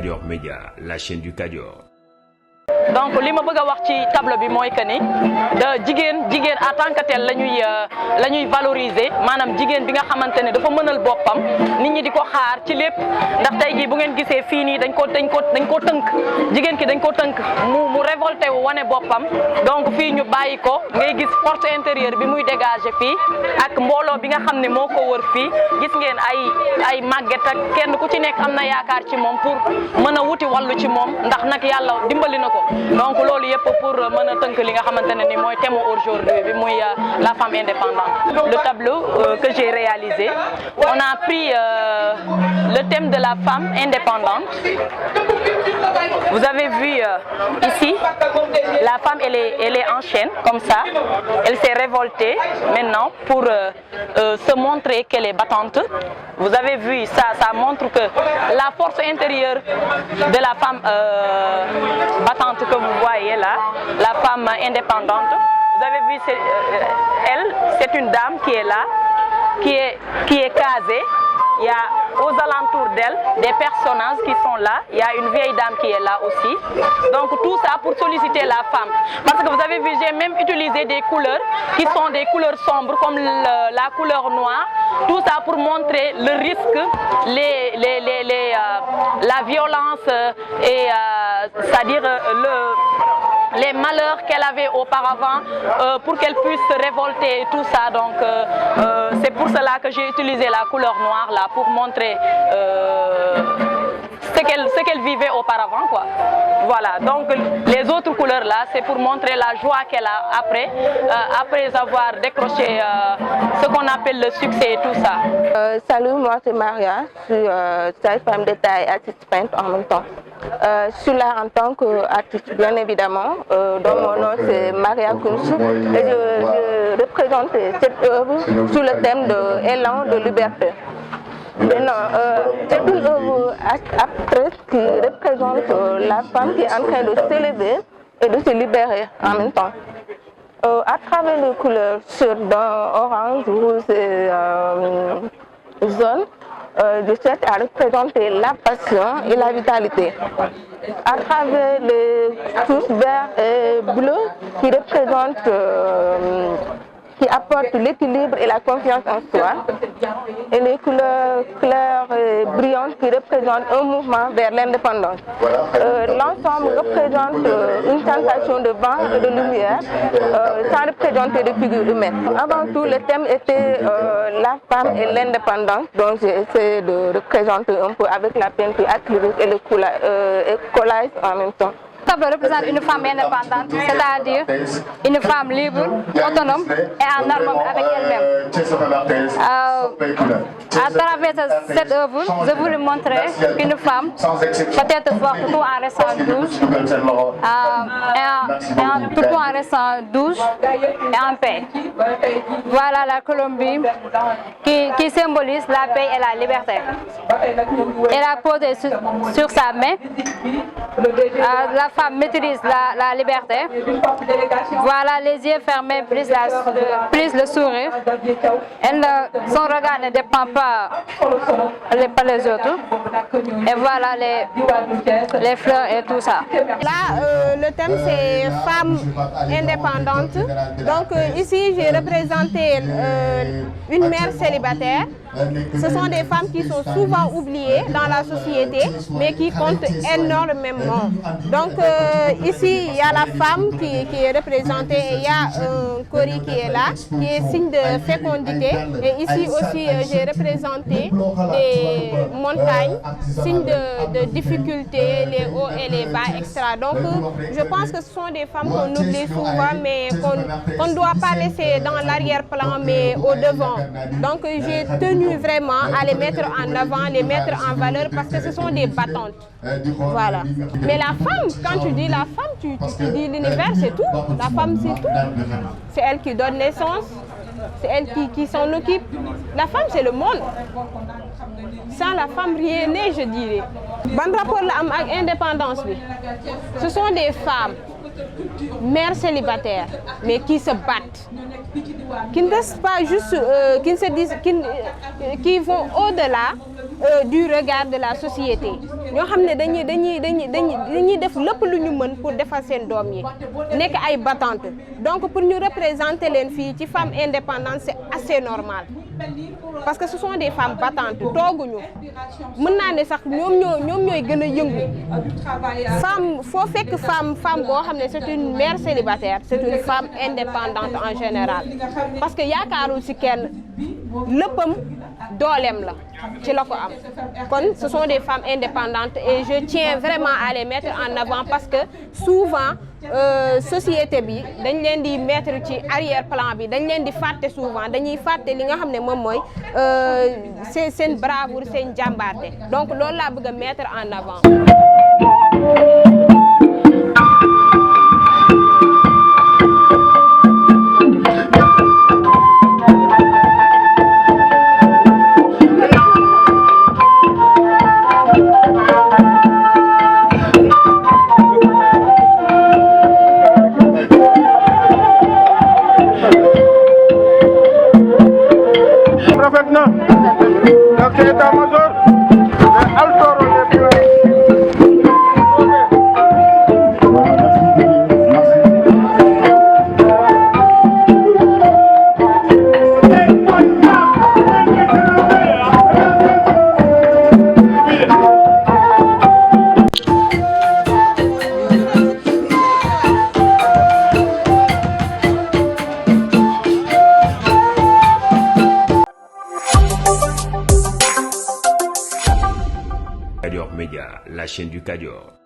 Kadior Média, la chaîne du Kadior. Donc li ma bëgg a wax ci table bi mooy que ni jigéen en tant que tel la ñuy valoriser maanaam jigéen bi nga xamante ne dafa mënal boppam nit ñi di ko xaar ci lépp ndax tey jii bu ngeen gisee fii nii dañ ko tënk jigéen ki dañ ko tënk mu révolté wu wane boppam donc fii ñu bàyyi ko ngay gis force intérieure bi muy dégager fii ak mbooloo bi nga xam ne moo ko wër fii gis ngeen ay màgget ak kenn ku ci nekk am na yaakaar ci moom pour mën a wuti wàllu ci moom ndax nag yàlla dimbali na ko. Donc loolu yëpp pour mën a tënk li nga xamante ne ni mooy thème aujourd'hui bi muy la femme indépendante. Le tableau que j'ai réalisé, on a pris le thème de la femme indépendante. Vous avez vu ici, la femme elle est en chaîne comme ça. Elle s'est révoltée maintenant pour se montrer qu'elle est battante. Vous avez vu ça montre que la force intérieure de la femme battante que vous voyez là, la femme indépendante. Vous avez vu, elle, c'est une dame qui est là, qui est casée. Il y a aux alentours d'elle des personnages qui sont là. Il y a une vieille dame qui est là aussi. Donc tout ça pour solliciter la femme. Parce que vous avez vu, j'ai même utilisé des couleurs qui sont des couleurs sombres comme la couleur noire. Tout ça pour montrer le risque, la violence et c'est-à-dire les malheurs qu'elle avait auparavant pour qu'elle puisse se révolter et tout ça. Donc c'est pour cela que j'ai utilisé la couleur noire là pour montrer ce qu'elle vivait auparavant, quoi. Voilà, donc les autres couleurs là, c'est pour montrer la joie qu'elle a après avoir décroché ce qu'on appelle le succès et tout ça. Salut, moi c'est Maria, je suis femme de taille, artiste peintre en même temps. Je suis là en tant qu'artiste, bien évidemment, dont mon nom c'est Maria Kunsu, et je représente cette œuvre sous le thème de élan de liberté. C'est une œuvre abstraite qui représente la femme qui est en train de s'élever et de se libérer en même temps. À travers les couleurs orange, rouge et jaune, je cherche à représenter la passion et la vitalité. À travers les touches vert et bleu qui représentent qui apportent l'équilibre et la confiance en soi, et les couleurs claires et brillantes qui représentent un mouvement vers l'indépendance. L'ensemble représente une sensation de vent et de lumière sans représenter de figures humaines. Avant tout, le thème était la femme et l'indépendance, donc j'ai essayé de représenter un peu avec la peinture acrylique et le collage en même temps. Le tableau représente une femme indépendante, c'est-à-dire une femme libre, autonome et en harmonie avec elle-même. À travers cette œuvre, je voulais montrer qu'une femme peut être forte tout en restant douce, tout en restant douce et en paix. Voilà la Colombie qui symbolise la paix et la liberté. Elle a posé sur sa main la femme maîtrise la liberté. Voilà les yeux fermés, plus le sourire. Son regard ne dépend pas les autres. Et voilà les fleurs et tout ça. Là, le thème c'est femme indépendante. Donc ici, j'ai représenté une mère célibataire. Ce sont des femmes qui sont souvent oubliées dans la société, mais qui comptent énormément. Donc ici, il y a la femme qui est représentée et il y a un cori qui est là, qui est signe de fécondité. Et ici aussi, j'ai représenté des montagnes, signe de difficulté, les hauts et les bas, etc. Donc je pense que ce sont des femmes qu'on oublie souvent, mais qu'on ne doit pas laisser dans l'arrière-plan, mais au devant. Donc j'ai tenu vraiment à les mettre en avant, les mettre en valeur, parce que ce sont des battantes. Voilà. Mais la femme, quand tu dis la femme, tu dis l'univers, c'est tout. La femme, c'est tout. C'est elle qui donne naissance, c'est elle qui s'en occupe. La femme, c'est le monde. Sans la femme, rien n'est, je dirais. Bon rapport avec l'indépendance, ce sont des femmes, mères célibataires, mais qui se battent, qui ne restent pas juste, qui vont au-delà du regard de la société ñoo xam ne dañuy def lépp lu ñu mën pour defal seen doom yi nekk ay battantes donc pour ñu représenter leen fii ci femmes indépendantes c'est assez normal parce que ce sont des femmes battantes tooguñu mën naa ne sax ñoom ñooy gën a yëngu femme foo fekk femme boo xam ne c'est une mère célibataire c'est une femme indépendante en général parce que yaakaarul ci kenn léppam dooleem la ci la ko am kon ce sont des femmes indépendantes et je tiens vraiment à les mettre en avant parce que souvent société bi dañ leen di mettre ci arrière plan bi dañ leen di fàtte souvent dañuy fàtte li nga xam ne moom mooy seen bravoure seen jàmbaarte donc loolu laa bëgg a mettre en avant. Cadior Média, la chaîne du Cadior.